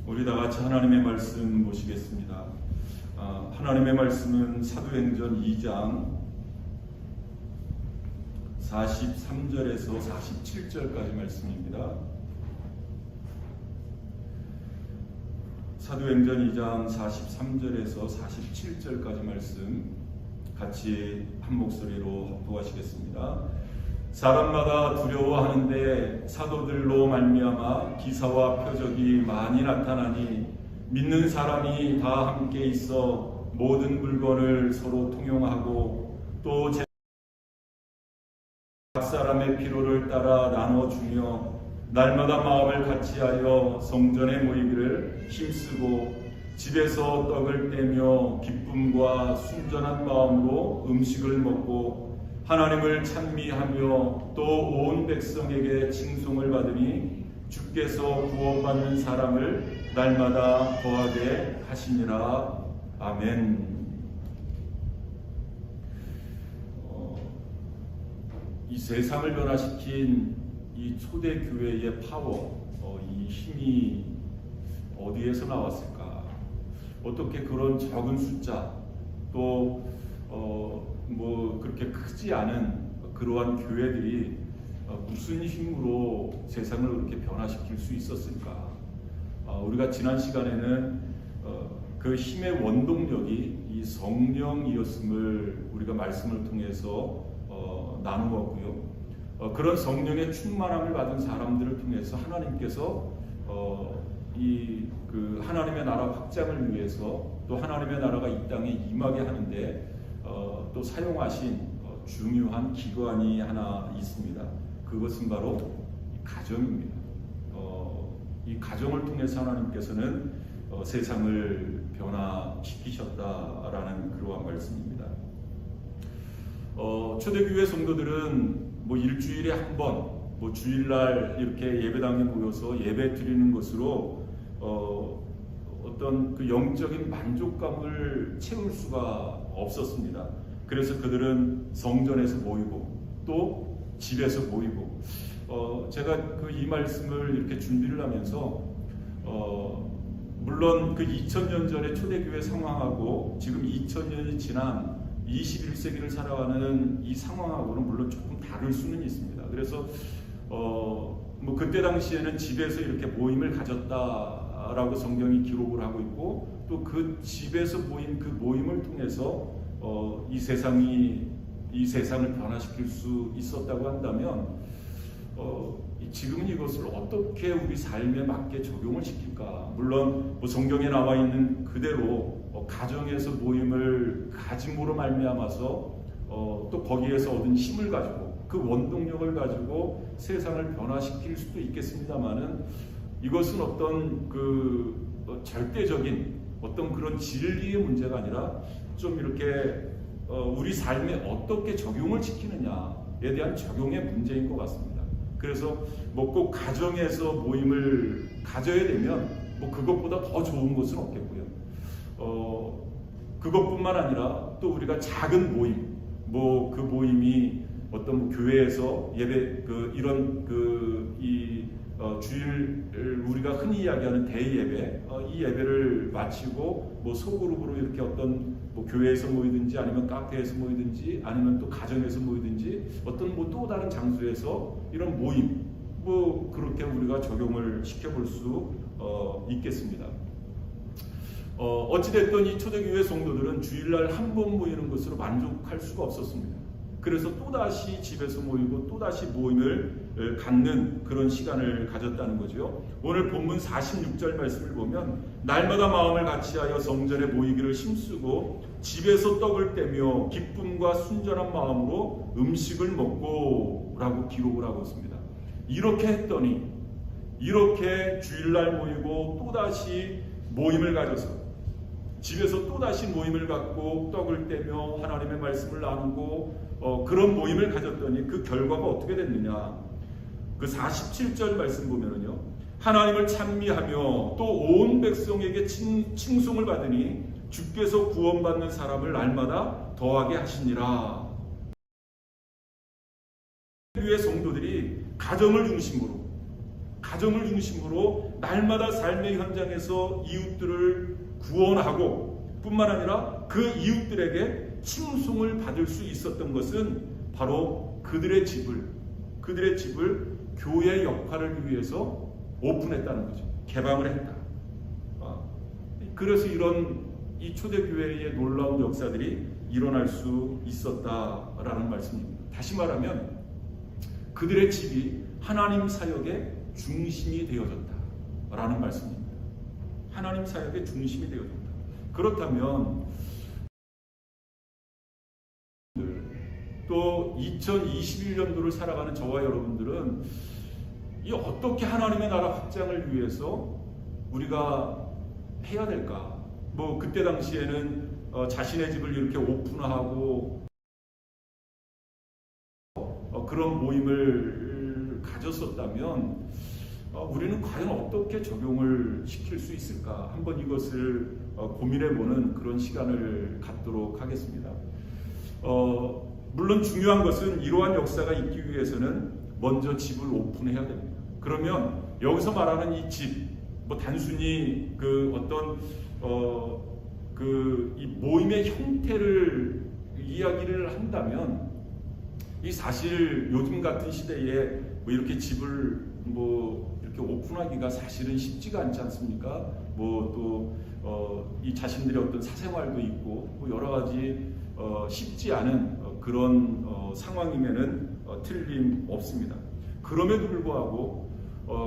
우리 다 같이 하나님의 말씀 보시겠습니다. 하나님의 말씀은 사도행전 2장 43절에서 47절까지 말씀입니다. 사도행전 2장 43절에서 47절까지 말씀 같이 한 목소리로 합독하시겠습니다. 사람마다 두려워하는데 사도들로 말미암아 기사와 표적이 많이 나타나니 믿는 사람이 다 함께 있어 모든 물건을 서로 통용하고 또 각 사람의 필요를 따라 나눠주며 날마다 마음을 같이하여 성전에 모이기를 힘쓰고 집에서 떡을 떼며 기쁨과 순전한 마음으로 음식을 먹고 하나님을 찬미하며 또 온 백성에게 칭송을 받으니 주께서 구원받는 사람을 날마다 더하게 하시니라. 아멘. 이 세상을 변화시킨 이 초대교회의 파워, 이 힘이 어디에서 나왔을까? 어떻게 그런 적은 숫자, 또 그렇게 크지 않은 그러한 교회들이 무슨 힘으로 세상을 그렇게 변화시킬 수 있었을까? 우리가 지난 시간에는 그 힘의 원동력이 이 성령이었음을 우리가 말씀을 통해서 나누었고요. 그런 성령의 충만함을 받은 사람들을 통해서 하나님께서 하나님의 나라 확장을 위해서 또 하나님의 나라가 이 땅에 임하게 하는데 또 사용하신 중요한 기관이 하나 있습니다. 그것은 바로 가정입니다. 이 가정을 통해서 하나님께서는 세상을 변화시키셨다라는 그러한 말씀입니다. 초대교회 성도들은 일주일에 한 번, 주일날 이렇게 예배당에 모여서 예배 드리는 것으로 어떤 그 영적인 만족감을 채울 수가 없었습니다. 그래서 그들은 성전에서 모이고 또 집에서 모이고 제가 이 말씀을 이렇게 준비를 하면서 물론 그 2000년 전의 초대교회 상황하고 지금 2000년이 지난 21세기를 살아가는 이 상황하고는 물론 조금 다를 수는 있습니다. 그래서 그때 당시에는 집에서 이렇게 모임을 가졌다라고 성경이 기록을 하고 있고 또 그 집에서 모인 그 모임을 통해서 이 세상을 변화시킬 수 있었다고 한다면 지금은 이것을 어떻게 우리 삶에 맞게 적용을 시킬까? 물론 성경에 나와 있는 그대로 가정에서 모임을 가짐으로 말미암아서 또 거기에서 얻은 힘을 가지고 그 원동력을 가지고 세상을 변화시킬 수도 있겠습니다만은 이것은 어떤 절대적인 어떤 그런 진리의 문제가 아니라 좀 이렇게 우리 삶에 어떻게 적용을 시키느냐에 대한 적용의 문제인 것 같습니다. 그래서 꼭 가정에서 모임을 가져야 되면 그것보다 더 좋은 것은 없겠고요. 그것뿐만 아니라 또 우리가 작은 모임, 그 모임이 어떤 교회에서 예배 주일 우리가 흔히 이야기하는 대예배, 이 예배를 마치고 소그룹으로 이렇게 어떤 교회에서 모이든지 아니면 카페에서 모이든지 아니면 또 가정에서 모이든지 어떤 또 다른 장소에서 이런 모임 그렇게 우리가 적용을 시켜볼 수 있겠습니다. 어찌됐든 이 초대교회 성도들은 주일날 한 번 모이는 것으로 만족할 수가 없었습니다. 그래서 또다시 집에서 모이고 또다시 모임을 갖는 그런 시간을 가졌다는 거죠. 오늘 본문 46절 말씀을 보면 날마다 마음을 같이하여 성전에 모이기를 힘쓰고 집에서 떡을 떼며 기쁨과 순전한 마음으로 음식을 먹고 라고 기록을 하고 있습니다. 이렇게 했더니 이렇게 주일날 모이고 또다시 모임을 가져서 집에서 또다시 모임을 갖고 떡을 떼며 하나님의 말씀을 나누고 그런 모임을 가졌더니 그 결과가 어떻게 됐느냐. 그 47절 말씀 보면은요. 하나님을 찬미하며 또 온 백성에게 칭송을 받으니 주께서 구원받는 사람을 날마다 더하게 하시니라. 교회 성도들이 가정을 중심으로 가정을 중심으로 날마다 삶의 현장에서 이웃들을 구원하고 뿐만 아니라 그 이웃들에게 칭송을 받을 수 있었던 것은 바로 그들의 집을 교회의 역할을 위해서 오픈했다는 거죠. 개방을 했다. 그래서 이 초대교회의 놀라운 역사들이 일어날 수 있었다라는 말씀입니다. 다시 말하면 그들의 집이 하나님 사역의 중심이 되어졌다라는 말씀입니다. 하나님 사역의 중심이 되어졌다. 그렇다면 또 2021년도를 살아가는 저와 여러분들은 이 어떻게 하나님의 나라 확장을 위해서 우리가 해야 될까? 뭐 그때 당시에는 자신의 집을 이렇게 오픈하고 그런 모임을 가졌었다면 우리는 과연 어떻게 적용을 시킬 수 있을까? 한번 이것을 고민해보는 그런 시간을 갖도록 하겠습니다. 물론 중요한 것은 이러한 역사가 있기 위해서는 먼저 집을 오픈해야 됩니다. 그러면 여기서 말하는 이 집, 뭐 단순히 그 어떤 이 모임의 형태를 이야기를 한다면 이 사실 요즘 같은 시대에 뭐 이렇게 집을 뭐 이렇게 오픈하기가 사실은 쉽지가 않지 않습니까? 뭐 또 이 자신들의 어떤 사생활도 있고 뭐 여러 가지 쉽지 않은 그런 상황임에는 틀림없습니다. 그럼에도 불구하고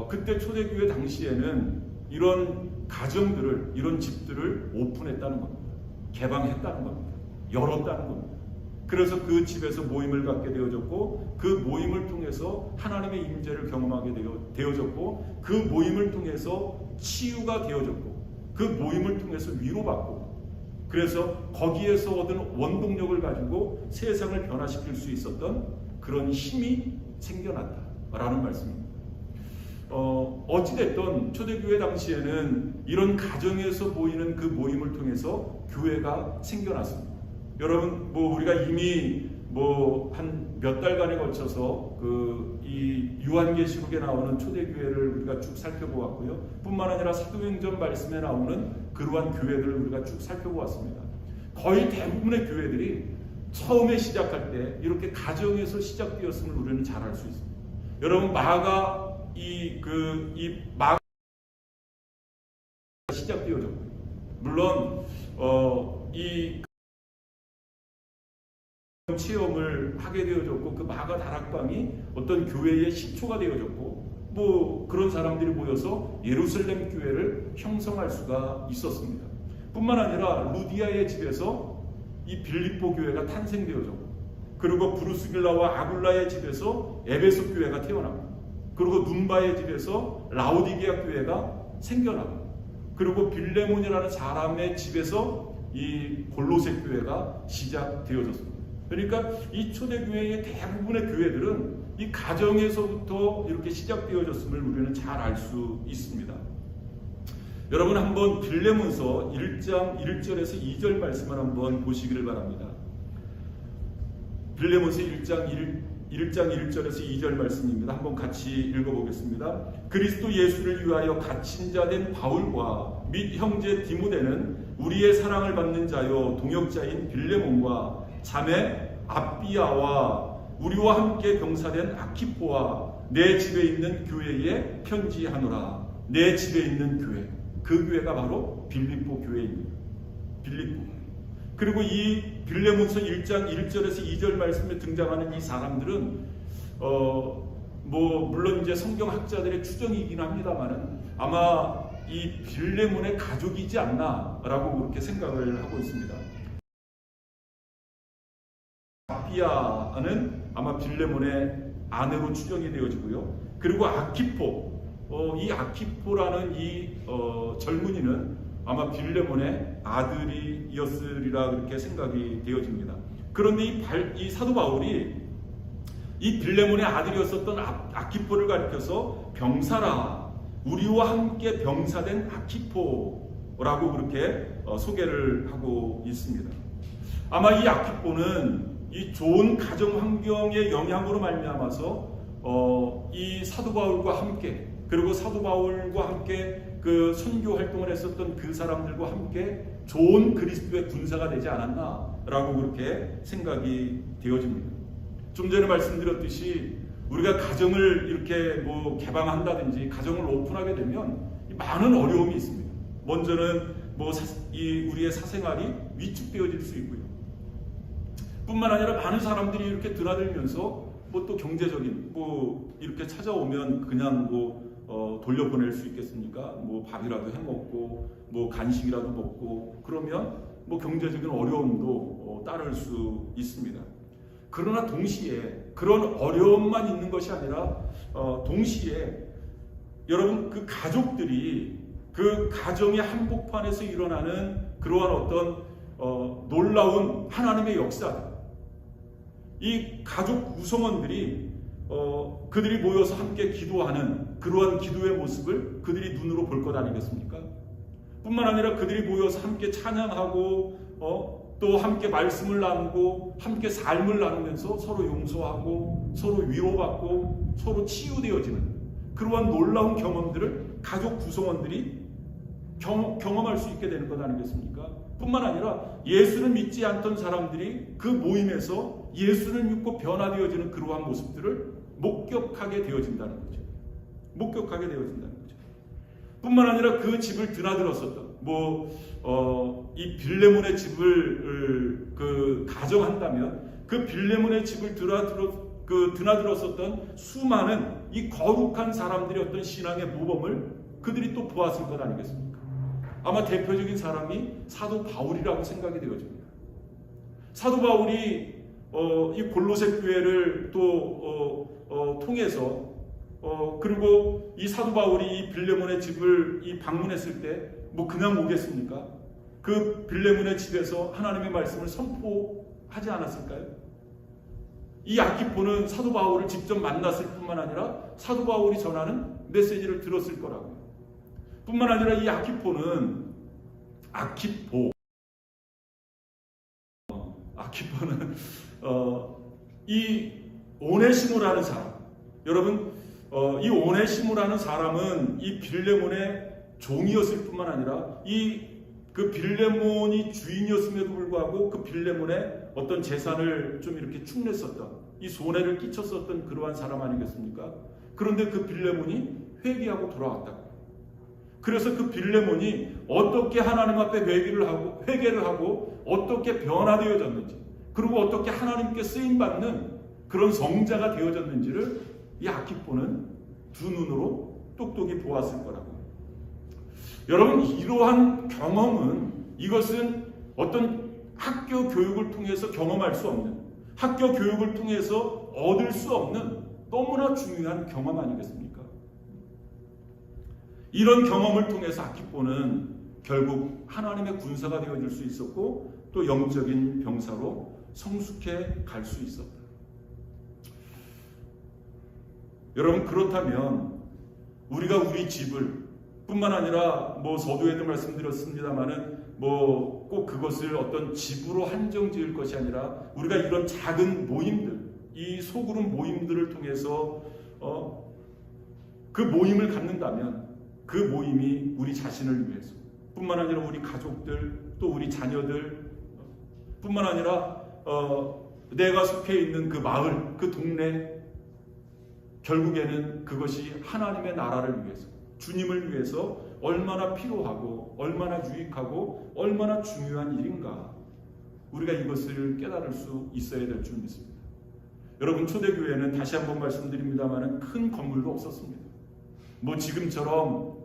그때 초대교회 당시에는 이런 가정들을, 이런 집들을 오픈했다는 겁니다. 개방했다는 겁니다. 열었다는 겁니다. 그래서 그 집에서 모임을 갖게 되어졌고 그 모임을 통해서 하나님의 임재를 경험하게 되어졌고 그 모임을 통해서 치유가 되어졌고 그 모임을 통해서 위로받고 그래서 거기에서 얻은 원동력을 가지고 세상을 변화시킬 수 있었던 그런 힘이 생겨났다라는 말씀입니다. 어찌됐든 초대교회 당시에는 이런 가정에서 모이는 그 모임을 통해서 교회가 생겨났습니다. 여러분, 뭐 우리가 이미 뭐 한 몇 달간에 거쳐서 이 요한계시록에 나오는 초대교회를 우리가 쭉 살펴보았고요. 뿐만 아니라 사도행전 말씀에 나오는 그러한 교회들을 우리가 쭉 살펴보았습니다. 거의 대부분의 교회들이 처음에 시작할 때 이렇게 가정에서 시작되었음을 우리는 잘 알 수 있습니다. 여러분, 마가 시작되어졌고 물론 이 체험을 하게 되어졌고 그 마가 다락방이 어떤 교회의 시초가 되어졌고 뭐 그런 사람들이 모여서 예루살렘 교회를 형성할 수가 있었습니다. 뿐만 아니라 루디아의 집에서 이 빌립보 교회가 탄생되어졌고 그리고 브루스길라와 아굴라의 집에서 에베소 교회가 태어나고 그리고 눈바의 집에서 라오디게아 교회가 생겨나고 그리고 빌레몬이라는 사람의 집에서 이 골로새 교회가 시작되어졌습니다. 그러니까 이 초대교회의 대부분의 교회들은 이 가정에서부터 이렇게 시작되어졌음을 우리는 잘 알 수 있습니다. 여러분 한번 빌레몬서 1장 1절에서 2절 말씀을 한번 보시기를 바랍니다. 빌레몬서 1장 1절에서 2절 말씀입니다. 한번 같이 읽어보겠습니다. 그리스도 예수를 위하여 갇힌 자 된 바울과 및 형제 디모데는 우리의 사랑을 받는 자요 동역자인 빌레몬과 자매 아비아와 우리와 함께 병사된 아키포와 내 집에 있는 교회에 편지하노라. 내 집에 있는 교회, 그 교회가 바로 빌립보 교회입니다. 빌립보. 그리고 이 빌레몬서 1장 1절에서 2절 말씀에 등장하는 이 사람들은 뭐 물론 이제 성경학자들의 추정이긴 합니다만은 아마 이 빌레몬의 가족이지 않나라고 그렇게 생각을 하고 있습니다. 아비아는 아마 빌레몬의 아내로 추정이 되어지고요. 그리고 아키포, 이 아키포라는 이 젊은이는 아마 빌레몬의 아들이었으리라 그렇게 생각이 되어집니다. 그런데 이 사도 바울이 이 빌레몬의 아들이었었던 아키포를 가리켜서 병사라, 우리와 함께 병사된 아키포라고 그렇게 소개를 하고 있습니다. 아마 이 아키포는 이 좋은 가정 환경의 영향으로 말미암아서 이 사도 바울과 함께 그리고 사도 바울과 함께 그 선교 활동을 했었던 그 사람들과 함께 좋은 그리스도의 군사가 되지 않았나라고 그렇게 생각이 되어집니다. 좀 전에 말씀드렸듯이 우리가 가정을 이렇게 뭐 개방한다든지 가정을 오픈하게 되면 많은 어려움이 있습니다. 먼저는 뭐 우리의 사생활이 위축되어질 수 있고요. 뿐만 아니라 많은 사람들이 이렇게 드나들면서 뭐 또 경제적인 뭐 이렇게 찾아오면 그냥 뭐 돌려보낼 수 있겠습니까? 뭐 밥이라도 해 먹고 뭐 간식이라도 먹고 그러면 뭐 경제적인 어려움도 따를 수 있습니다. 그러나 동시에 그런 어려움만 있는 것이 아니라 동시에 여러분 그 가족들이 그 가정의 한복판에서 일어나는 그러한 어떤 놀라운 하나님의 역사, 이 가족 구성원들이 그들이 모여서 함께 기도하는 그러한 기도의 모습을 그들이 눈으로 볼 것 아니겠습니까? 뿐만 아니라 그들이 모여서 함께 찬양하고 또 함께 말씀을 나누고 함께 삶을 나누면서 서로 용서하고 서로 위로받고 서로 치유되어지는 그러한 놀라운 경험들을 가족 구성원들이 경험할 수 있게 되는 것 아니겠습니까? 뿐만 아니라 예수를 믿지 않던 사람들이 그 모임에서 예수를 믿고 변화되어지는 그러한 모습들을 목격하게 되어진다는 거죠. 목격하게 되어진다는 거죠. 뿐만 아니라 그 집을 드나들었었던 이 빌레몬의 집을 가정한다면 그 빌레몬의 집을 드나들었었던 수많은 이 거룩한 사람들의 어떤 신앙의 모범을 그들이 또 보았을 것 아니겠습니까? 아마 대표적인 사람이 사도 바울이라고 생각이 되어집니다. 사도 바울이 이 골로새 교회를 또 통해서 그리고 이 사도 바울이 이 빌레몬의 집을 방문했을 때 뭐 그냥 오겠습니까? 그 빌레몬의 집에서 하나님의 말씀을 선포하지 않았을까요? 이 아키포는 사도 바울을 직접 만났을 뿐만 아니라 사도 바울이 전하는 메시지를 들었을 거라고요. 뿐만 아니라 이 아키포는 이 오네시모라는 사람, 여러분 이 오네시모라는 사람은 이 빌레몬의 종이었을 뿐만 아니라 그 빌레몬이 주인이었음에도 불구하고 그 빌레몬의 어떤 재산을 좀 이렇게 축냈었던 이 손해를 끼쳤었던 그러한 사람 아니겠습니까? 그런데 그 빌레몬이 회개하고 돌아왔다고. 그래서 그 빌레몬이 어떻게 하나님 앞에 회개를 하고 어떻게 변화되어졌는지 그리고 어떻게 하나님께 쓰임받는 그런 성자가 되어졌는지를 이 아키포는 두 눈으로 똑똑히 보았을 거라고. 여러분 이러한 경험은 이것은 어떤 학교 교육을 통해서 경험할 수 없는 학교 교육을 통해서 얻을 수 없는 너무나 중요한 경험 아니겠습니까? 이런 경험을 통해서 아키포는 결국 하나님의 군사가 되어질 수 있었고 또 영적인 병사로 성숙해 갈 수 있었다. 여러분 그렇다면 우리가 우리 집을 뿐만 아니라 서두에도 말씀드렸습니다마는 꼭 그것을 어떤 집으로 한정 지을 것이 아니라 우리가 이런 작은 모임들, 이 소그룹 모임들을 통해서 그 모임을 갖는다면 그 모임이 우리 자신을 위해서 뿐만 아니라 우리 가족들 또 우리 자녀들 뿐만 아니라 내가 속해 있는 그 마을, 그 동네 결국에는 그것이 하나님의 나라를 위해서 주님을 위해서 얼마나 필요하고 얼마나 유익하고 얼마나 중요한 일인가 우리가 이것을 깨달을 수 있어야 될 줄 믿습니다. 여러분 초대교회는 다시 한번 말씀드립니다만 큰 건물도 없었습니다. 지금처럼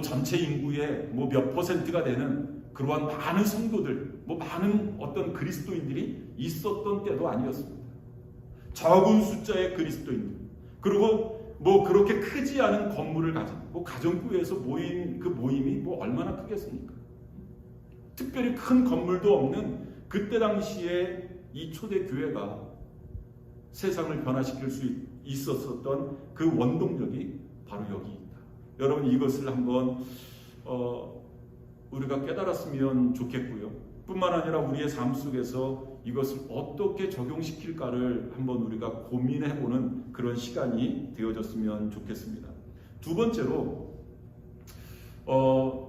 전체 인구의 몇 퍼센트가 되는 그러한 많은 성도들, 많은 어떤 그리스도인들이 있었던 때도 아니었습니다. 적은 숫자의 그리스도인들, 그리고 그렇게 크지 않은 건물을 가진 가정교회에서 모인 그 모임이 얼마나 크겠습니까? 특별히 큰 건물도 없는 그때 당시에 이 초대교회가 세상을 변화시킬 수 있었던 그 원동력이 바로 여기 있다. 여러분 이것을 한번 우리가 깨달았으면 좋겠고요. 뿐만 아니라 우리의 삶 속에서 이것을 어떻게 적용시킬까를 한번 우리가 고민해보는 그런 시간이 되어졌으면 좋겠습니다. 두 번째로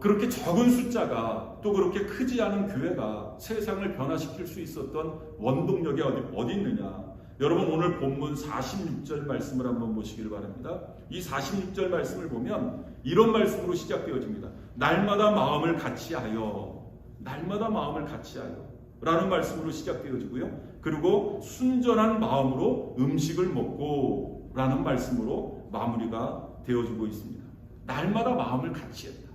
그렇게 적은 숫자가 또 그렇게 크지 않은 교회가 세상을 변화시킬 수 있었던 원동력이 어디 있느냐. 여러분 오늘 본문 46절 말씀을 한번 보시길 바랍니다. 이 46절 말씀을 보면 이런 말씀으로 시작되어집니다. 날마다 마음을 같이하여, 날마다 마음을 같이하여 라는 말씀으로 시작되어지고요. 그리고 순전한 마음으로 음식을 먹고 라는 말씀으로 마무리가 되어지고 있습니다. 날마다 마음을 같이했다.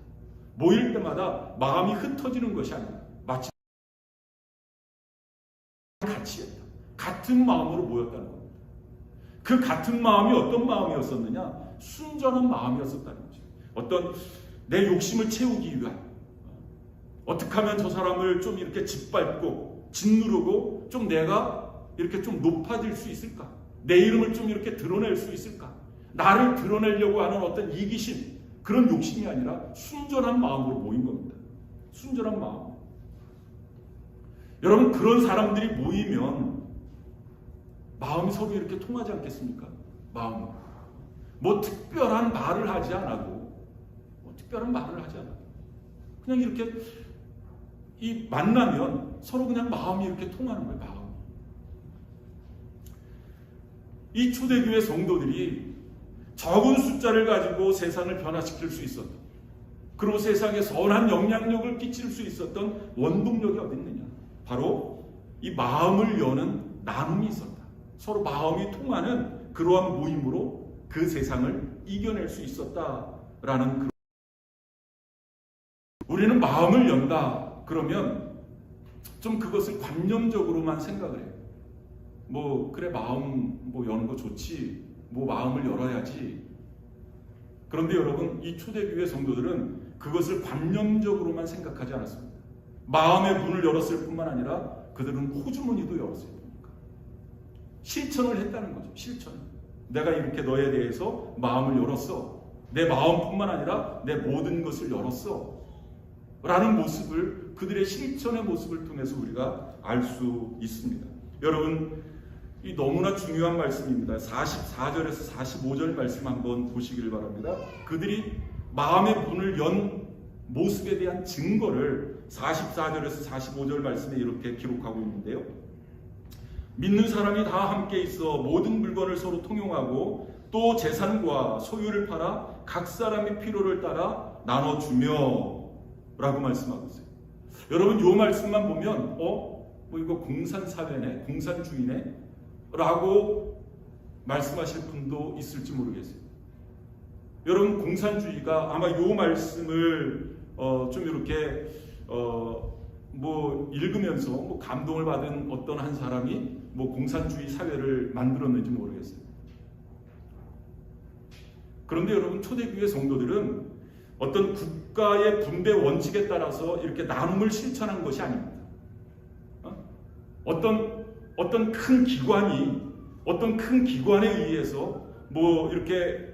모일 때마다 마음이 흩어지는 것이 아니라 마치 같이 했다. 같은 마음으로 모였다는 겁니다. 그 같은 마음이 어떤 마음이었었느냐? 순전한 마음이었었다는 거죠. 어떤 내 욕심을 채우기 위한, 어떻게 하면 저 사람을 좀 이렇게 짓밟고 짓누르고 좀 내가 이렇게 좀 높아질 수 있을까? 내 이름을 좀 이렇게 드러낼 수 있을까? 나를 드러내려고 하는 어떤 이기심, 그런 욕심이 아니라 순전한 마음으로 모인 겁니다. 순전한 마음. 여러분 그런 사람들이 모이면 마음이 서로 이렇게 통하지 않겠습니까? 마음이. 뭐 특별한 말을 하지 않아도, 그냥 이렇게 이 만나면 서로 그냥 마음이 이렇게 통하는 거예요. 마음이. 이 초대교회 성도들이 적은 숫자를 가지고 세상을 변화시킬 수 있었던, 그리고 세상에 선한 영향력을 끼칠 수 있었던 원동력이 어디 있느냐? 바로 이 마음을 여는 나눔이 있었다. 서로 마음이 통하는 그러한 모임으로 그 세상을 이겨낼 수 있었다라는. 우리는 마음을 연다 그러면 좀 그것을 관념적으로만 생각을 해요. 뭐 그래 마음 뭐 여는 거 좋지, 뭐 마음을 열어야지. 그런데 여러분 이 초대교회 성도들은 그것을 관념적으로만 생각하지 않았습니다. 마음의 문을 열었을 뿐만 아니라 그들은 호주머니도 열었어요. 실천을 했다는 거죠. 실천. 내가 이렇게 너에 대해서 마음을 열었어. 내 마음뿐만 아니라 내 모든 것을 열었어. 라는 모습을, 그들의 실천의 모습을 통해서 우리가 알 수 있습니다. 여러분 이 너무나 중요한 말씀입니다. 44절에서 45절 말씀 한번 보시길 바랍니다. 그들이 마음의 문을 연 모습에 대한 증거를 44절에서 45절 말씀에 이렇게 기록하고 있는데요. 믿는 사람이 다 함께 있어 모든 물건을 서로 통용하고 또 재산과 소유를 팔아 각 사람의 필요를 따라 나눠주며 라고 말씀하고 있어요. 여러분 이 말씀만 보면 뭐 이거 공산사회네, 공산주의네 라고 말씀하실 분도 있을지 모르겠어요. 여러분 공산주의가 아마 이 말씀을 좀 이렇게 뭐 읽으면서 뭐 감동을 받은 어떤 한 사람이 뭐 공산주의 사회를 만들었는지 모르겠어요. 그런데 여러분 초대교회 성도들은 어떤 국가의 분배 원칙에 따라서 이렇게 나눔을 실천한 것이 아닙니다. 어떤 큰 기관이 어떤 큰 기관에 의해서 뭐 이렇게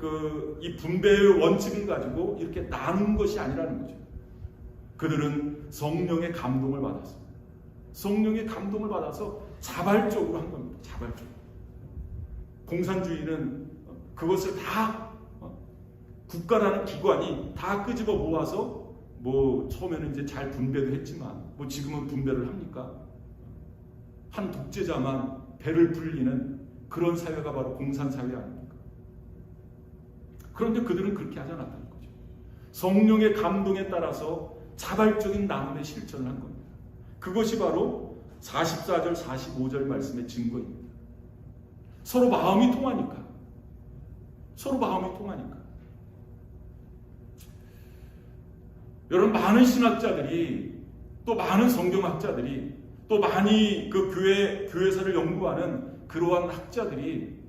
이 분배의 원칙을 가지고 이렇게 나눈 것이 아니라는 거죠. 그들은 성령의 감동을 받았습니다. 성령의 감동을 받아서 자발적으로 한 겁니다. 자발적으로. 공산주의는 그것을 다 국가라는 기관이 다 끄집어 모아서 뭐 처음에는 이제 잘 분배도 했지만 뭐 지금은 분배를 합니까? 한 독재자만 배를 불리는 그런 사회가 바로 공산사회 아닙니까? 그런데 그들은 그렇게 하지 않았다는 거죠. 성령의 감동에 따라서 자발적인 나눔의 실천을 한 겁니다. 그것이 바로 44절 45절 말씀의 증거입니다. 서로 마음이 통하니까. 여러분 많은 신학자들이 또 많은 성경학자들이 또 많이 그 교회사를 연구하는 그러한 학자들이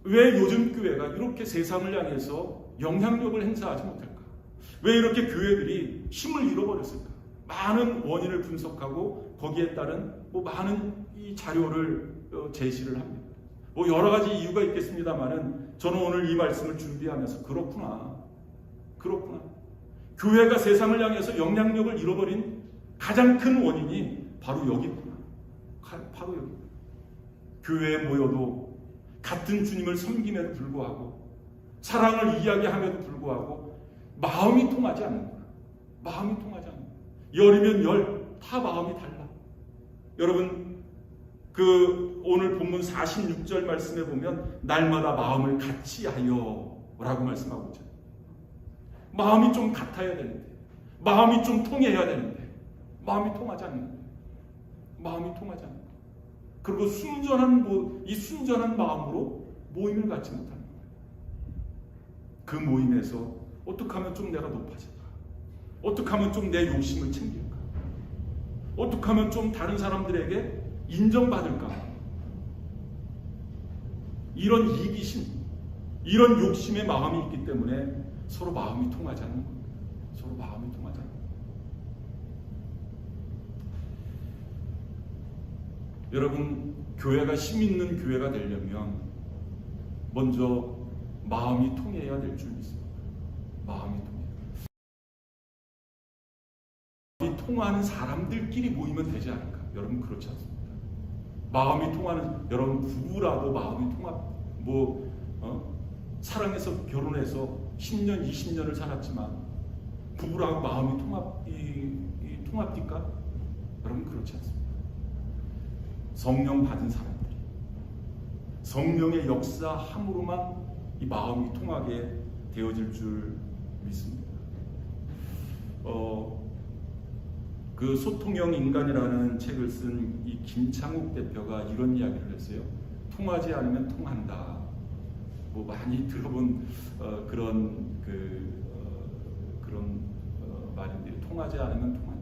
왜 요즘 교회가 이렇게 세상을 향해서 영향력을 행사하지 못할까? 왜 이렇게 교회들이 힘을 잃어버렸을까? 많은 원인을 분석하고 거기에 따른 뭐 많은 이 자료를 제시를 합니다. 뭐 여러 가지 이유가 있겠습니다만은 저는 오늘 이 말씀을 준비하면서 그렇구나. 교회가 세상을 향해서 영향력을 잃어버린 가장 큰 원인이 바로 여기구나. 바로 여기. 교회에 모여도 같은 주님을 섬김에도 불구하고 사랑을 이야기함에도 불구하고 마음이 통하지 않는 거야. 마음이 통하지 않는 거야. 열이면 열, 다 마음이 달라. 여러분, 오늘 본문 46절 말씀에 보면 날마다 마음을 같이 하여 라고 말씀하고 있잖아요. 마음이 좀 같아야 되는데, 마음이 좀 통해야 되는데, 마음이 통하지 않는 거예요. 마음이 통하지 않는 거예요. 그리고 이 순전한 마음으로 모임을 갖지 못하는 거예요. 그 모임에서 어떻게 하면 좀 내가 높아질까? 어떻게 하면 좀 내 욕심을 챙길까? 어떻게 하면 좀 다른 사람들에게 인정받을까? 이런 이기심, 이런 욕심의 마음이 있기 때문에 서로 마음이 통하지 않는 겁니다. 서로 마음이 통하지 않는 겁니다. 여러분, 교회가 힘 있는 교회가 되려면 먼저 마음이 통해야 될 줄 믿습니다. 마음이 통해야. 마음이 통하는 사람들끼리 모이면 되지 않을까? 여러분, 그렇지 않습니다. 마음이 통하는, 여러분 부부라도 마음이 사랑해서 결혼해서 10년, 20년을 살았지만 부부라고 마음이 통합니까? 여러분, 그렇지 않습니다. 성령 받은 사람들이 성령의 역사함으로만 이 마음이 통하게 되어질 줄 믿습니다. 그 소통형 인간이라는 책을 쓴 이 김창욱 대표가 이런 이야기를 했어요. 통하지 않으면 통한다. 많이 들어본 그런 말인데, 통하지 않으면 통한다.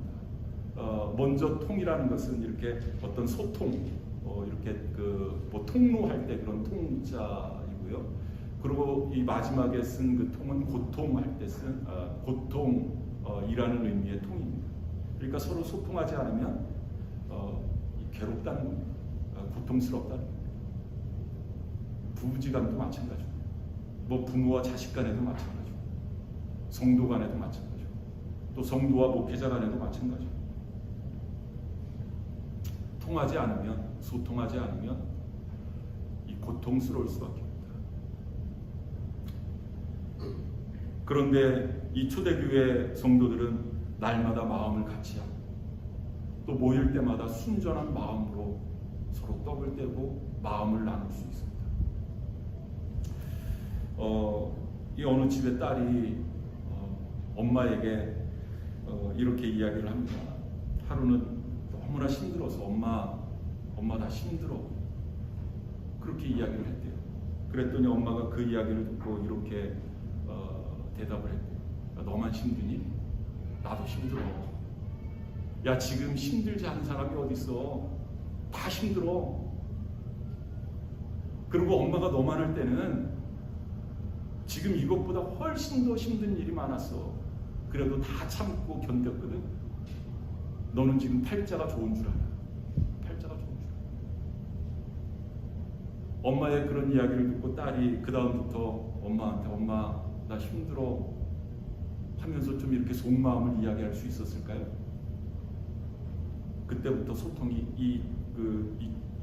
먼저 통이라는 것은 이렇게 어떤 소통, 이렇게 통로할 때 그런 통자이고요. 그리고 이 마지막에 쓴 그 통은 고통할 때 쓴 고통이라는 의미의 통입니다. 그러니까 서로 소통하지 않으면 괴롭다는 겁니다. 고통스럽다는 겁니다. 부부지간도 마찬가지고, 부모와 자식 간에도 마찬가지고, 성도 간에도 마찬가지고, 또 성도와 목회자 간에도 마찬가지고. 통하지 않으면, 소통하지 않으면 이 고통스러울 수밖에 없다. 그런데 이 초대교회 성도들은 날마다 마음을 같이 하고, 또 모일 때마다 순전한 마음으로 서로 떡을 떼고 마음을 나눌 수 있습니다. 이 어느 집의 딸이 엄마에게 이렇게 이야기를 합니다. 하루는 너무나 힘들어서 엄마 나 힘들어, 그렇게 이야기를 했대요. 그랬더니 엄마가 그 이야기를 듣고 이렇게 대답을 했대요. 너만 힘드니? 나도 힘들어. 야, 지금 힘들지 않은 사람이 어디 있어? 다 힘들어. 그리고 엄마가 너만 할 때는 지금 이것보다 훨씬 더 힘든 일이 많았어. 그래도 다 참고 견뎠거든. 너는 지금 팔자가 좋은 줄 알아. 팔자가 좋은 줄 알아. 엄마의 그런 이야기를 듣고 딸이 그 다음부터 엄마한테 엄마 나 힘들어 하면서 좀 이렇게 속마음을 이야기할 수 있었을까요? 그때부터 소통이 이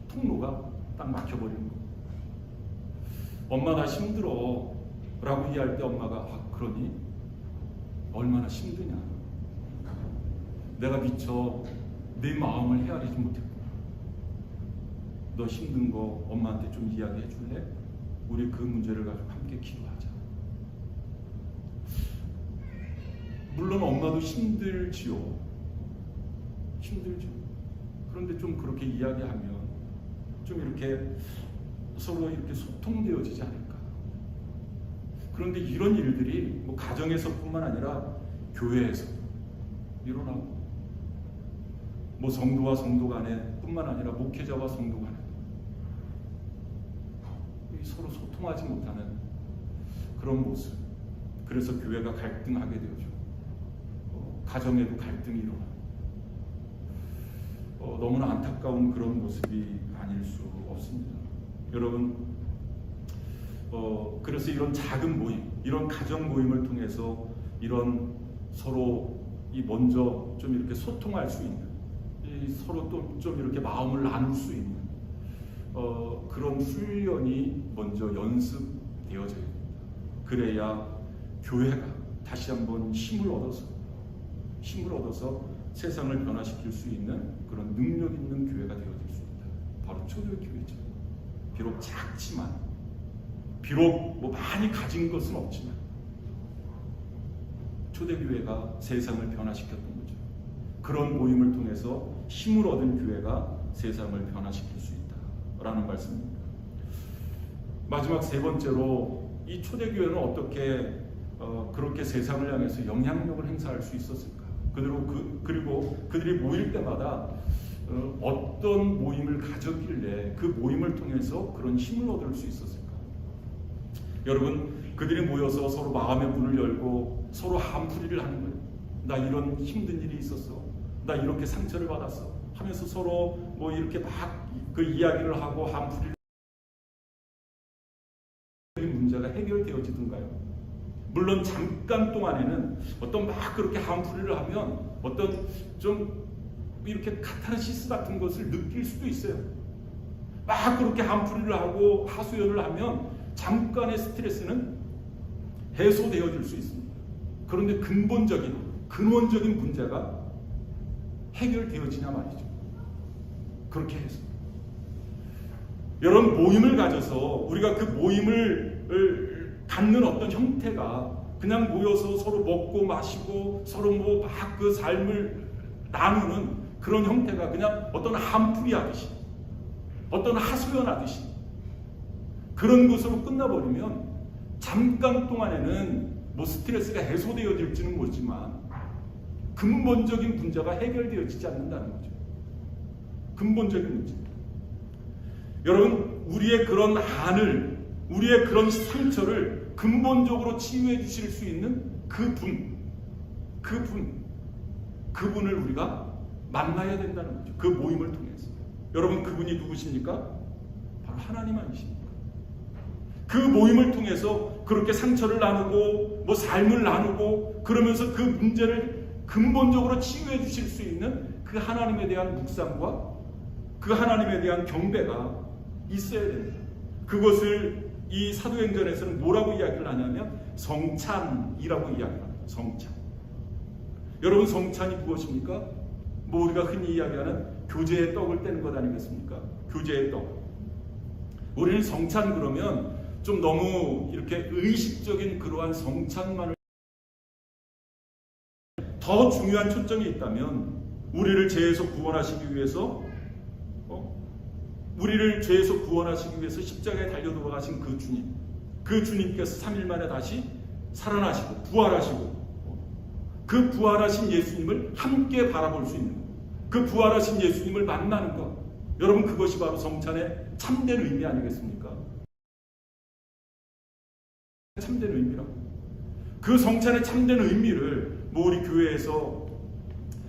통로가 딱 막혀버리는 거예요. 엄마 나 힘들어 라고 이야기할 때 엄마가 그러니? 얼마나 힘드냐? 내가 미처 내 마음을 헤아리지 못했구나. 너 힘든 거 엄마한테 좀 이야기해 줄래? 우리 그 문제를 가지고 함께 기도하자. 물론 엄마도 힘들지요. 힘들죠. 그런데 좀 그렇게 이야기하면 좀 이렇게 서로 이렇게 소통되어지지 않을까. 그런데 이런 일들이 가정에서뿐만 아니라 교회에서 일어나고, 성도와 성도 간에 뿐만 아니라 목회자와 성도 간에 서로 소통하지 못하는 그런 모습. 그래서 교회가 갈등하게 되죠. 가정에도 갈등이 일어나고, 너무나 안타까운 그런 모습이 아닐 수 없습니다. 여러분, 그래서 이런 작은 모임, 이런 가정 모임을 통해서 이런 서로 먼저 좀 이렇게 소통할 수 있는, 서로 또 좀 이렇게 마음을 나눌 수 있는 그런 훈련이 먼저 연습되어져야 됩니다. 그래야 교회가 다시 한번 힘을 얻어서 세상을 변화시킬 수 있는 그런 능력 있는 교회가 되어질 수 있다. 바로 초대교회죠. 비록 작지만, 비록 뭐 많이 가진 것은 없지만 초대교회가 세상을 변화시켰던 거죠. 그런 모임을 통해서 힘을 얻은 교회가 세상을 변화시킬 수 있다라는 말씀입니다. 마지막 세 번째로 이 초대교회는 어떻게 그렇게 세상을 향해서 영향력을 행사할 수 있었을까? 그리고 그들이 모일 때마다 어떤 모임을 가졌길래 그 모임을 통해서 그런 힘을 얻을 수 있었을까? 여러분, 그들이 모여서 서로 마음의 문을 열고 서로 한풀이를 하는 거예요. 나 이런 힘든 일이 있었어. 나 이렇게 상처를 받았어. 하면서 서로 뭐 이렇게 막 그 이야기를 하고 한풀이를 문제가 해결되어지던가요? 물론 잠깐 동안에는 어떤 막 그렇게 한풀이를 하면 어떤 좀 이렇게 카타르시스 같은 것을 느낄 수도 있어요. 막 그렇게 한풀이를 하고 하소연을 하면 잠깐의 스트레스는 해소되어질 수 있습니다. 그런데 근원적인 문제가 해결되어지냐 말이죠. 그렇게 해서 여러분, 모임을 가져서 우리가 그 모임을 갖는 어떤 형태가 그냥 모여서 서로 먹고 마시고 서로 뭐 막 그 삶을 나누는 그런 형태가 그냥 어떤 한풀이 하듯이, 어떤 하소연 하듯이 그런 것으로 끝나버리면 잠깐 동안에는 뭐 스트레스가 해소되어질지는 모르지만 근본적인 문제가 해결되어지지 않는다는 거죠. 근본적인 문제. 여러분, 우리의 그런 한을, 우리의 그런 상처를 근본적으로 치유해 주실 수 있는 그분을 우리가 만나야 된다는 거죠. 그 모임을 통해서. 여러분, 그분이 누구십니까? 바로 하나님 아니십니까? 그 모임을 통해서 그렇게 상처를 나누고 뭐 삶을 나누고 그러면서 그 문제를 근본적으로 치유해 주실 수 있는 그 하나님에 대한 묵상과 그 하나님에 대한 경배가 있어야 됩니다. 그것을 이 사도행전에서는 뭐라고 이야기를 하냐면 성찬이라고 이야기를 합니다. 성찬. 여러분, 성찬이 무엇입니까? 뭐 우리가 흔히 이야기하는 교제의 떡을 떼는 것 아니겠습니까? 교제의 떡. 우리는 성찬 그러면 좀 너무 이렇게 의식적인 그러한 성찬만을, 더 중요한 초점이 있다면 우리를 죄에서 구원하시기 위해서 십자가에 달려 돌아가신 그 주님께서 3일 만에 다시 살아나시고 부활하시고 그 부활하신 예수님을 함께 바라볼 수 있는, 그 부활하신 예수님을 만나는 것, 여러분, 그것이 바로 성찬의 참된 의미 아니겠습니까? 참된 의미라고. 그 성찬의 참된 의미를 뭐 우리 교회에서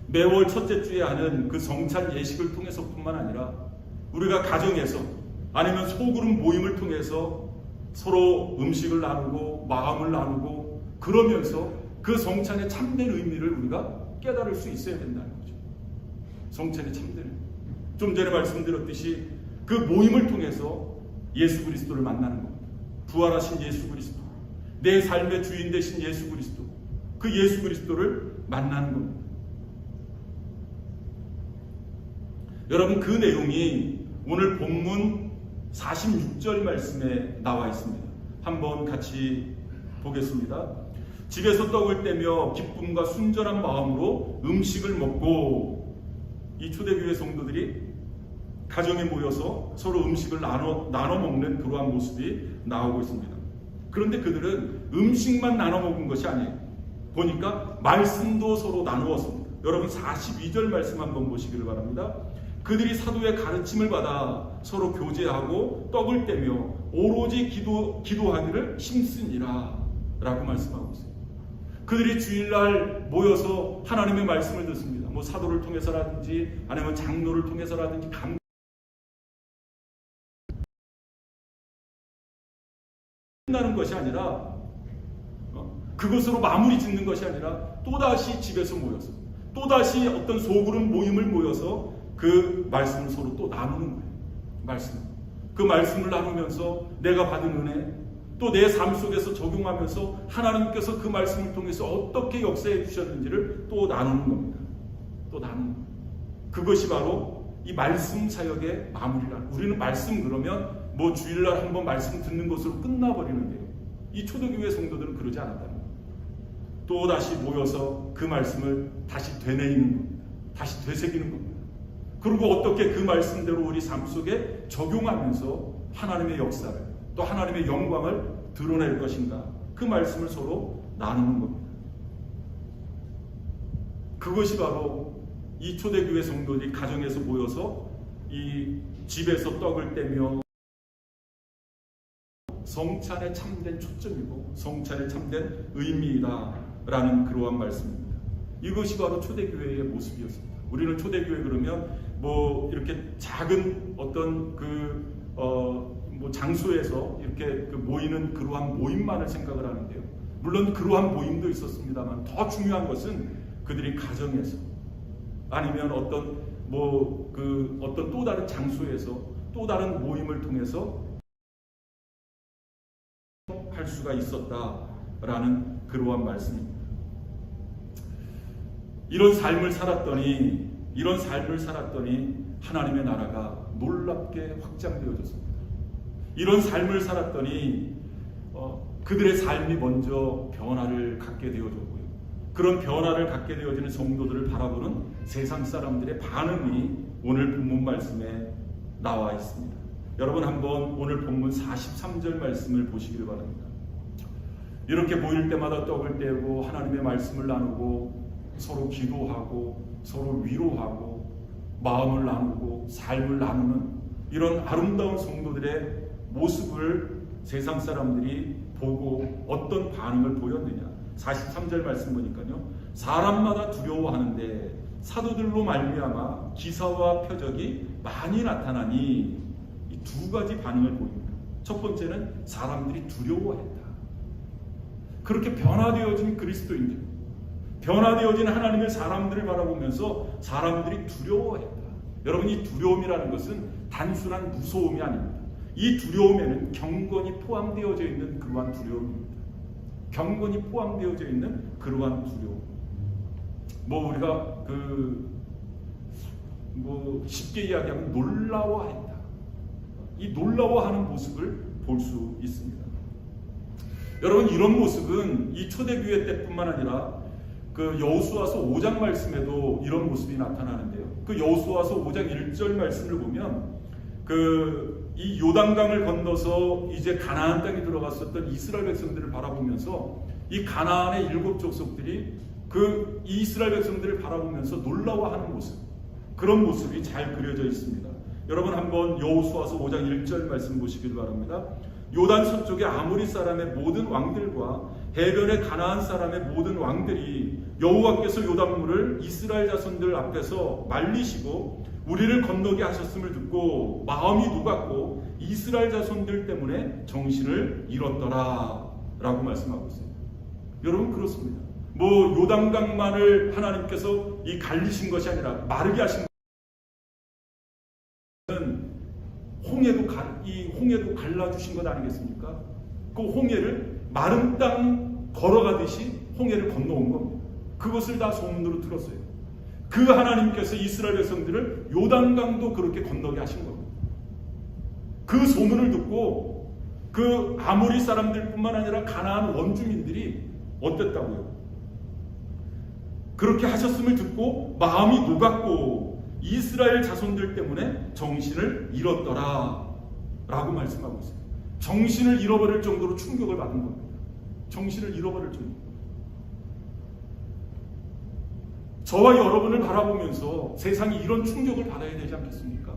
매월 첫째 주에 하는 그 성찬 예식을 통해서뿐만 아니라 우리가 가정에서 아니면 소그룹 모임을 통해서 서로 음식을 나누고 마음을 나누고 그러면서 그 성찬의 참된 의미를 우리가 깨달을 수 있어야 된다는 거죠. 성찬의 참된 의미. 좀 전에 말씀드렸듯이 그 모임을 통해서 예수 그리스도를 만나는 겁니다. 부활하신 예수 그리스도, 내 삶의 주인 되신 예수 그리스도, 그 예수 그리스도를 만나는 겁니다. 여러분, 그 내용이 오늘 본문 46절 말씀에 나와 있습니다. 한번 같이 보겠습니다. 집에서 떡을 떼며 기쁨과 순전한 마음으로 음식을 먹고, 이 초대교회 성도들이 가정에 모여서 서로 음식을 나눠 먹는 그러한 모습이 나오고 있습니다. 그런데 그들은 음식만 나눠 먹은 것이 아니에요. 보니까 말씀도 서로 나누었습니다. 여러분, 42절 말씀 한번 보시기를 바랍니다. 그들이 사도의 가르침을 받아 서로 교제하고 떡을 떼며 오로지 기도하기를 힘쓰니라 라고 말씀하고 있어요. 그들이 주일날 모여서 하나님의 말씀을 듣습니다. 뭐 사도를 통해서라든지 아니면 장로를 통해서라든지 끝나는 것이 아니라 그것으로 마무리 짓는 것이 아니라 또다시 집에서 모여서 또다시 어떤 소그룹 모임을 모여서 그 말씀을 서로 또 나누는 거예요. 그 말씀을 나누면서 내가 받은 은혜, 또 내 삶 속에서 적용하면서 하나님께서 그 말씀을 통해서 어떻게 역사해 주셨는지를 또 나누는 겁니다. 또 나누는 겁니다. 그것이 바로 이 말씀 사역의 마무리라. 우리는 말씀 그러면 뭐 주일날 한번 말씀 듣는 것으로 끝나버리는데요. 이 초대교회 성도들은 그러지 않았다는 겁니다. 또 다시 모여서 그 말씀을 다시 되뇌이는 겁니다. 다시 되새기는 겁니다. 그리고 어떻게 그 말씀대로 우리 삶 속에 적용하면서 하나님의 역사를 또 하나님의 영광을 드러낼 것인가, 그 말씀을 서로 나누는 겁니다. 그것이 바로 이 초대교회 성도들이 가정에서 모여서 이 집에서 떡을 떼며 성찬에 참된 초점이고 성찬에 참된 의미이다라는 그러한 말씀입니다. 이것이 바로 초대교회의 모습이었습니다. 우리는 초대교회 그러면 뭐 이렇게 작은 어떤 뭐 장소에서 이렇게 모이는 그러한 모임만을 생각을 하는데요. 물론 그러한 모임도 있었습니다만 더 중요한 것은 그들이 가정에서 아니면 어떤 어떤 또 다른 장소에서 또 다른 모임을 통해서 할 수가 있었다라는 그러한 말씀입니다. 이런 삶을 살았더니 하나님의 나라가 놀랍게 확장되어졌습니다. 이런 삶을 살았더니 그들의 삶이 먼저 변화를 갖게 되어졌고요. 그런 변화를 갖게 되어지는 성도들을 바라보는 세상 사람들의 반응이 오늘 본문 말씀에 나와 있습니다. 여러분 한번 오늘 본문 43절 말씀을 보시기를 바랍니다. 이렇게 모일 때마다 떡을 떼고 하나님의 말씀을 나누고 서로 기도하고 서로 위로하고 마음을 나누고 삶을 나누는 이런 아름다운 성도들의 모습을 세상 사람들이 보고 어떤 반응을 보였느냐. 43절 말씀 보니까요. 사람마다 두려워하는데 사도들로 말미암아 기사와 표적이 많이 나타나니 이 두 가지 반응을 보입니다. 첫 번째는 사람들이 두려워했다. 그렇게 변화되어진 그리스도인들, 변화되어진 하나님의 사람들을 바라보면서 사람들이 두려워했다. 여러분 이 두려움이라는 것은 단순한 무서움이 아닙니다. 이 두려움에는 경건이 포함되어져 있는 그러한 두려움입니다. 경건이 포함되어져 있는 그러한 두려움. 우리가 쉽게 이야기하면 놀라워했다. 이 놀라워하는 모습을 볼 수 있습니다. 여러분 이런 모습은 이 초대교회 때뿐만 아니라 여호수아서 5장 말씀에도 이런 모습이 나타나는데요. 여호수아서 5장 1절 말씀을 보면 이 요단강을 건너서 이제 가나안 땅에 들어갔었던 이스라엘 백성들을 바라보면서 이 가나안의 7 족속들이 이 이스라엘 백성들을 바라보면서 놀라워하는 모습, 그런 모습이 잘 그려져 있습니다. 여러분 한번 여호수아서 5장 1절 말씀 보시길 바랍니다. 요단 서쪽의 아모리 사람의 모든 왕들과 해변의 가나안 사람의 모든 왕들이 여호와께서 요단물을 이스라엘 자손들 앞에서 말리시고 우리를 건너게 하셨음을 듣고 마음이 녹았고 이스라엘 자손들 때문에 정신을 잃었더라 라고 말씀하고 있습니다. 여러분 그렇습니다. 요단강만을 하나님께서 갈리신 것이 아니라 마르게 하신 것은 홍해도 갈라주신 것 아니겠습니까? 그 홍해를 마른 땅 걸어가듯이 홍해를 건너온 겁니다. 그것을 다 소문으로 들었어요. 그 하나님께서 이스라엘 백성들을 요단강도 그렇게 건너게 하신 겁니다. 그 소문을 듣고 그 아모리 사람들뿐만 아니라 가나안 원주민들이 어땠다고요? 그렇게 하셨음을 듣고 마음이 녹았고 이스라엘 자손들 때문에 정신을 잃었더라 라고 말씀하고 있어요. 정신을 잃어버릴 정도로 충격을 받은 겁니다. 정신을 잃어버릴 정도. 저와 여러분을 바라보면서 세상이 이런 충격을 받아야 되지 않겠습니까?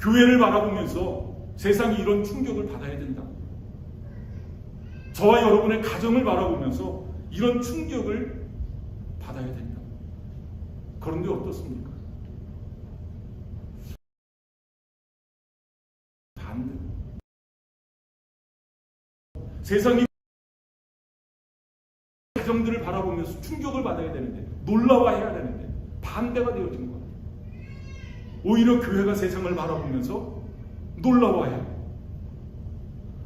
교회를 바라보면서 세상이 이런 충격을 받아야 된다. 저와 여러분의 가정을 바라보면서 이런 충격을 받아야 된다. 그런데 어떻습니까? 반대. 세상이 가정들을 바라보면서 충격을 받아야 되는데, 놀라워해야 되는데 반대가 되어진 것 같아요. 오히려 교회가 세상을 바라보면서 놀라워해야 해요.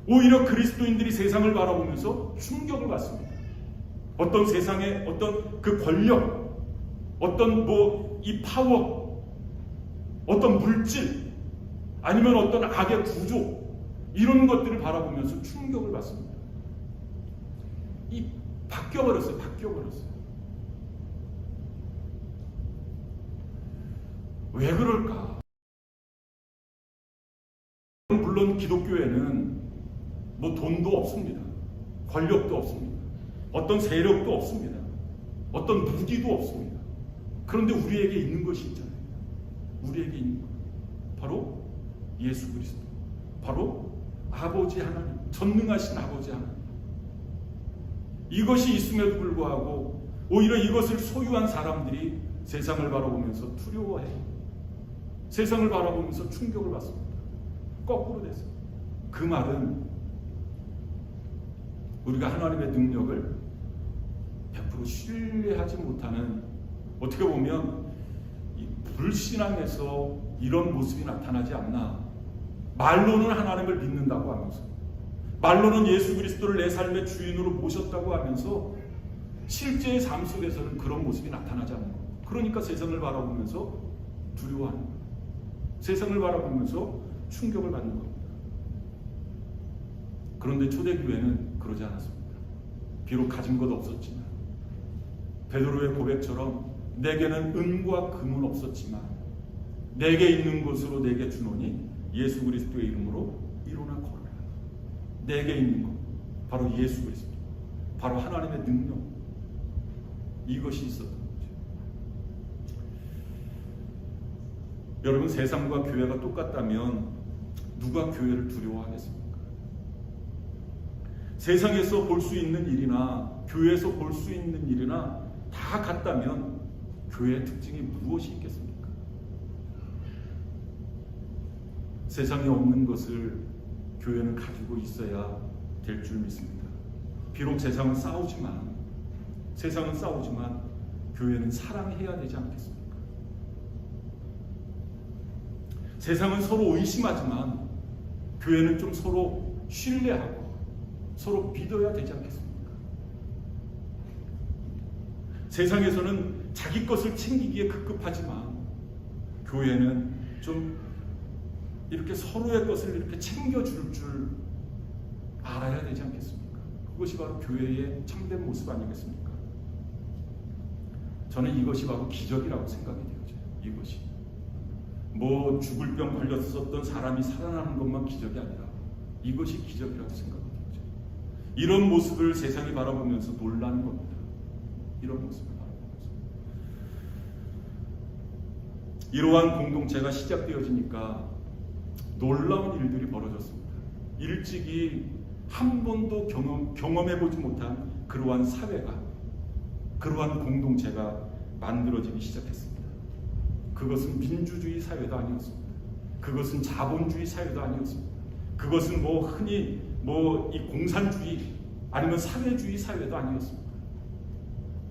오히려 그리스도인들이 세상을 바라보면서 충격을 받습니다. 어떤 세상의 어떤 그 권력, 어떤 이 파워, 어떤 물질, 아니면 어떤 악의 구조, 이런 것들을 바라보면서 충격을 받습니다. 바뀌어버렸어요. 왜 그럴까? 물론 기독교에는 뭐 돈도 없습니다. 권력도 없습니다. 어떤 세력도 없습니다. 어떤 무기도 없습니다. 그런데 우리에게 있는 것이 있잖아요. 우리에게 있는 것. 바로 예수 그리스도. 바로 아버지 하나님. 전능하신 아버지 하나님. 이것이 있음에도 불구하고 오히려 이것을 소유한 사람들이 세상을 바라보면서 두려워해요. 세상을 바라보면서 충격을 받습니다. 거꾸로 됐어요. 그 말은 우리가 하나님의 능력을 100% 신뢰하지 못하는, 어떻게 보면 이 불신앙에서 이런 모습이 나타나지 않나. 말로는 하나님을 믿는다고 하면서, 말로는 예수 그리스도를 내 삶의 주인으로 모셨다고 하면서 실제의 삶 속에서는 그런 모습이 나타나지 않는 거예요. 그러니까 세상을 바라보면서 두려워하는 거예요. 세상을 바라보면서 충격을 받는 겁니다. 그런데 초대교회는 그러지 않았습니다. 비록 가진 것 없었지만, 베드로의 고백처럼 내게는 은과 금은 없었지만 내게 있는 것으로 내게 주노니 예수 그리스도의 이름으로 일어나 걸어라. 내게 있는 것, 바로 예수 그리스도, 바로 하나님의 능력, 이것이 있었던 거죠. 여러분, 세상과 교회가 똑같다면 누가 교회를 두려워하겠습니까? 세상에서 볼 수 있는 일이나 교회에서 볼 수 있는 일이나 다 같다면 교회의 특징이 무엇이 있겠습니까? 세상에 없는 것을 교회는 가지고 있어야 될 줄 믿습니다. 비록 세상은 싸우지만 교회는 사랑해야 되지 않겠습니까? 세상은 서로 의심하지만 교회는 좀 서로 신뢰하고 서로 믿어야 되지 않겠습니까? 세상에서는 자기 것을 챙기기에 급급하지만 교회는 좀 이렇게 서로의 것을 이렇게 챙겨줄 줄 알아야 되지 않겠습니까? 그것이 바로 교회의 참된 모습 아니겠습니까? 저는 이것이 바로 기적이라고 생각이 되어져요. 이것이 뭐 죽을 병 걸렸었던 사람이 살아나는 것만 기적이 아니라 이것이 기적이라고 생각이 되어져요. 이런 모습을 세상이 바라보면서 놀라는 겁니다. 이런 모습을 바라보면서. 이러한 공동체가 시작되어지니까 놀라운 일들이 벌어졌습니다. 일찍이 한 번도 경험해보지 못한 그러한 사회가, 그러한 공동체가 만들어지기 시작했습니다. 그것은 민주주의 사회도 아니었습니다. 그것은 자본주의 사회도 아니었습니다. 그것은 흔히 이 공산주의 아니면 사회주의 사회도 아니었습니다.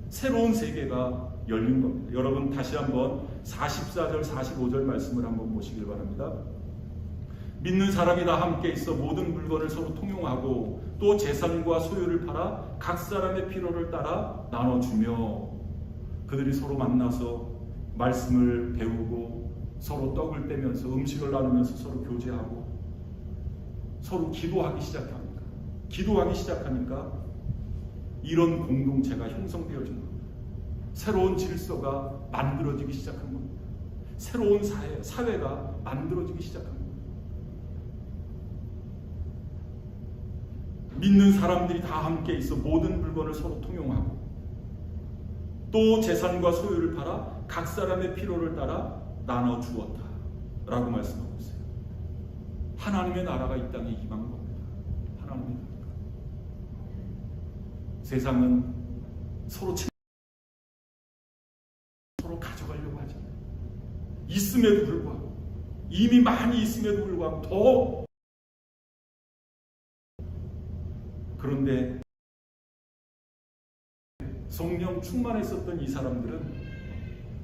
새로운 세계가 열린 겁니다. 여러분 다시 한번 44절 45절 말씀을 한번 보시길 바랍니다. 믿는 사람이 다 함께 있어 모든 물건을 서로 통용하고 또 재산과 소유를 팔아 각 사람의 필요를 따라 나눠주며 그들이 서로 만나서 말씀을 배우고 서로 떡을 떼면서 음식을 나누면서 서로 교제하고 서로 기도하기 시작하니까 이런 공동체가 형성되어진 겁니다. 새로운 질서가 만들어지기 시작한 겁니다. 새로운 사회가 만들어지기 시작한 겁니다. 믿는 사람들이 다 함께 있어 모든 물건을 서로 통용하고 또 재산과 소유를 팔아 각 사람의 필요를 따라 나눠 주었다 라고 말씀하고 있어요. 하나님의 나라가 이 땅에 임한 겁니다. 하나님의 나라가. 세상은 서로 가져가려고 하잖아요. 있음에도 불구하고, 이미 많이 있음에도 불구하고 더. 그런데 성령 충만했었던 이 사람들은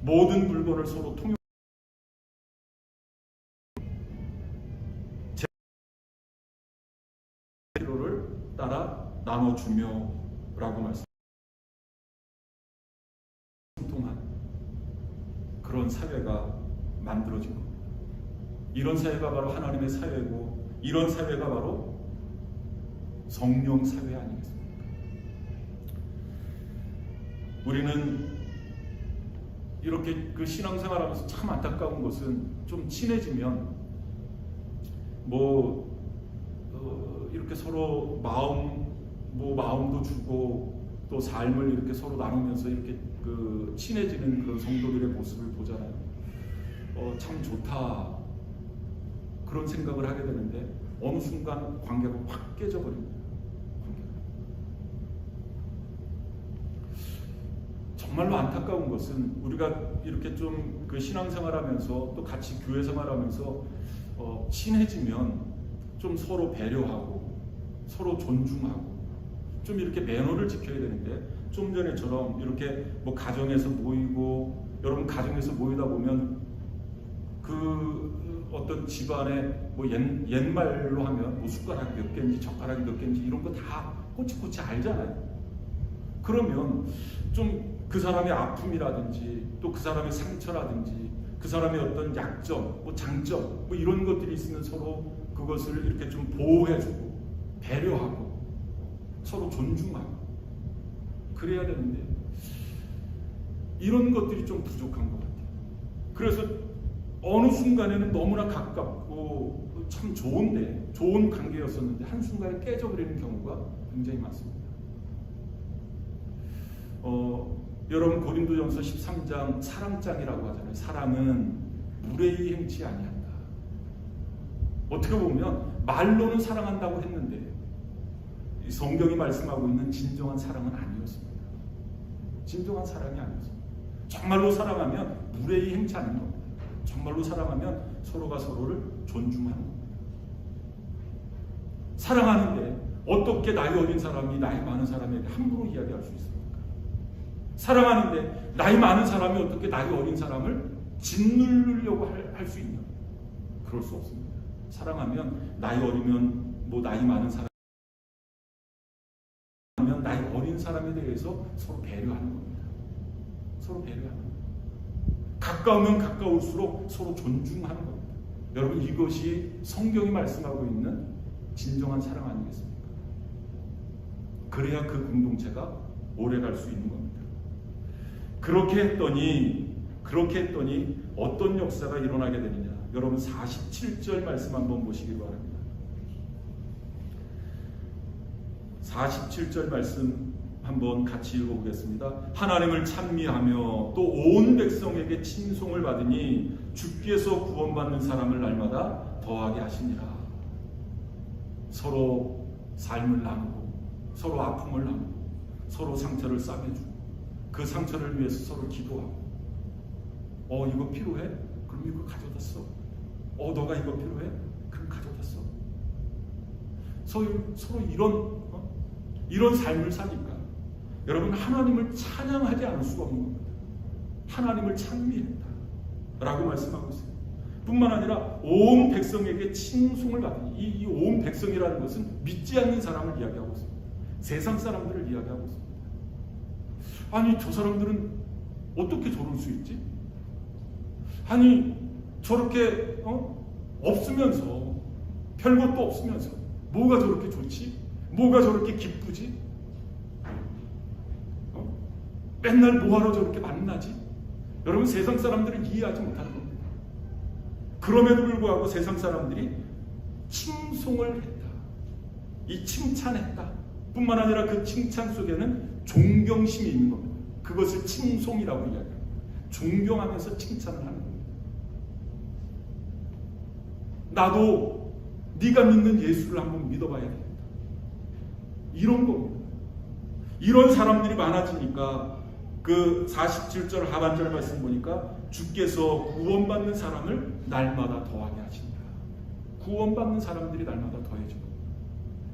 모든 물건을 서로 통용 나눠주며라고 말씀. 통한 그런 사회가 만들어진 겁니다. 이런 사회가 바로 하나님의 사회고, 이런 사회가 바로 성령 사회 아니겠습니까? 우리는 이렇게 그 신앙생활하면서 참 안타까운 것은, 좀 친해지면 이렇게 서로 마음도 주고 또 삶을 이렇게 서로 나누면서 이렇게 그 친해지는 그런 성도들의 모습을 보잖아요. 참 좋다, 그런 생각을 하게 되는데 어느 순간 관계가 확 깨져버립니다. 정말로 안타까운 것은, 우리가 이렇게 좀 그 신앙생활하면서 또 같이 교회생활하면서 친해지면 좀 서로 배려하고 서로 존중하고 좀 이렇게 매너를 지켜야 되는데, 좀 전에처럼 이렇게 가정에서 모이고, 여러분 가정에서 모이다 보면 그 어떤 집안에 옛말로 하면 숟가락이 몇 개인지 젓가락이 몇 개인지 이런 거 다 꼬치꼬치 알잖아요. 그러면 좀 그 사람의 아픔이라든지 또 그 사람의 상처라든지 그 사람의 어떤 약점, 장점 이런 것들이 있으면 서로 그것을 이렇게 좀 보호해주고 배려하고 서로 존중하고 그래야 되는데, 이런 것들이 좀 부족한 것 같아요. 그래서 어느 순간에는 너무나 가깝고 참 좋은 관계였었는데 한순간에 깨져버리는 경우가 굉장히 많습니다. 여러분 고린도전서 13장 사랑장이라고 하잖아요. 사랑은 무례히 행치 아니한다. 어떻게 보면 말로는 사랑한다고 했는데 성경이 말씀하고 있는 진정한 사랑은 아니었습니다. 진정한 사랑이 아니었습니다. 정말로 사랑하면 무례히 행치 않는 겁니다. 정말로 사랑하면 서로가 서로를 존중하는 겁니다. 사랑하는데 어떻게 나이 어린 사람이 나이 많은 사람에게 함부로 이야기할 수 있습니까? 사랑하는데 나이 많은 사람이 어떻게 나이 어린 사람을 짓누르려고 할 수 있냐? 그럴 수 없습니다. 사랑하면 나이 어리면 나이 많은 사람, 나이 어린 사람에 대해서 서로 배려하는 겁니다. 서로 배려하는 겁니다. 가까우면 가까울수록 서로 존중하는 겁니다. 여러분, 이것이 성경이 말씀하고 있는 진정한 사랑 아니겠습니까? 그래야 그 공동체가 오래 갈 수 있는 겁니다. 그렇게 했더니 어떤 역사가 일어나게 되느냐? 여러분 47절 말씀 한번 보시기 바랍니다. 47절 말씀 한번 같이 읽어보겠습니다. 하나님을 찬미하며 또 온 백성에게 칭송을 받으니 주께서 구원받는 사람을 날마다 더하게 하시니라. 서로 삶을 나누고 서로 아픔을 나누고 서로 상처를 싸매주고 그 상처를 위해서 서로 기도하고, 이거 필요해? 그럼 이거 가져다 써. 너가 이거 필요해? 그럼 가져다 써. 서로 이런 삶을 사니까 여러분, 하나님을 찬양하지 않을 수가 없는 겁니다. 하나님을 찬미했다 라고 말씀하고 있어요. 뿐만 아니라 온 백성에게 칭송을 받으니, 이 온 백성이라는 것은 믿지 않는 사람을 이야기하고 있습니다. 세상 사람들을 이야기하고 있습니다. 아니, 저 사람들은 어떻게 저럴 수 있지? 아니, 저렇게 없으면서, 별것도 없으면서 뭐가 저렇게 좋지? 뭐가 저렇게 기쁘지? 맨날 뭐하러 저렇게 만나지? 여러분, 세상 사람들은 이해하지 못하는 겁니다. 그럼에도 불구하고 세상 사람들이 칭송을 했다. 이 칭찬했다. 뿐만 아니라 그 칭찬 속에는 존경심이 있는 겁니다. 그것을 칭송이라고 이야기합니다. 존경하면서 칭찬을 하는 겁니다. 나도 네가 믿는 예수를 한번 믿어봐야 되겠다. 이런 겁니다. 이런 사람들이 많아지니까 그 47절 하반절 말씀 보니까 주께서 구원받는 사람을 날마다 더하게 하신다. 구원받는 사람들이 날마다 더해진 겁니다.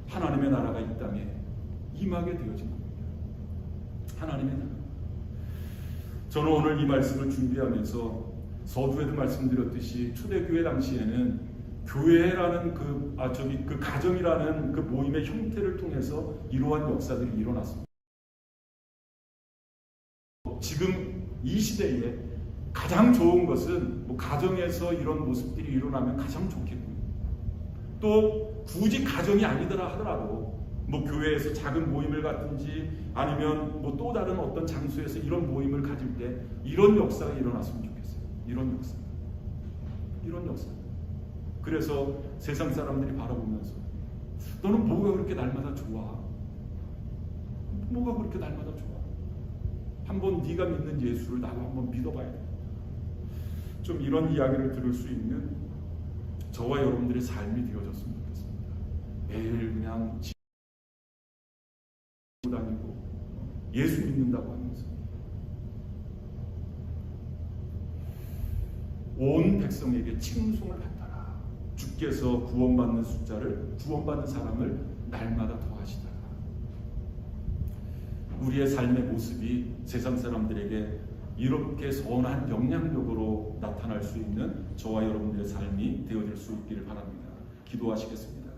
하나님의 나라가 이 땅에 임하게 되어진 겁니다. 하나님의 나라. 저는 오늘 이 말씀을 준비하면서 서두에도 말씀드렸듯이 초대교회 당시에는 교회라는 그 가정이라는 그 모임의 형태를 통해서 이러한 역사들이 일어났습니다. 지금 이 시대에 가장 좋은 것은 뭐 가정에서 이런 모습들이 일어나면 가장 좋겠고요. 또 굳이 가정이 아니더라 하더라도 뭐 교회에서 작은 모임을 갖든지 아니면 뭐 또 다른 어떤 장소에서 이런 모임을 가질 때 이런 역사가 일어났으면 좋겠어요. 이런 역사. 그래서 세상 사람들이 바라보면서 너는 뭐가 그렇게 날마다 좋아? 뭐가 그렇게 날마다 좋아? 한번 네가 믿는 예수를 나도 한번 믿어봐야 돼. 좀 이런 이야기를 들을 수 있는 저와 여러분들의 삶이 되어졌으면 좋겠습니다. 매일 그냥 지고 다니고 예수 믿는다고 하면서 온 백성에게 칭송을 받더라. 주께서 구원받는 사람을 날마다 더하시더라. 우리의 삶의 모습이 세상 사람들에게 이렇게 선한 영향력으로 나타날 수 있는 저와 여러분들의 삶이 되어질 수 있기를 바랍니다. 기도하시겠습니다.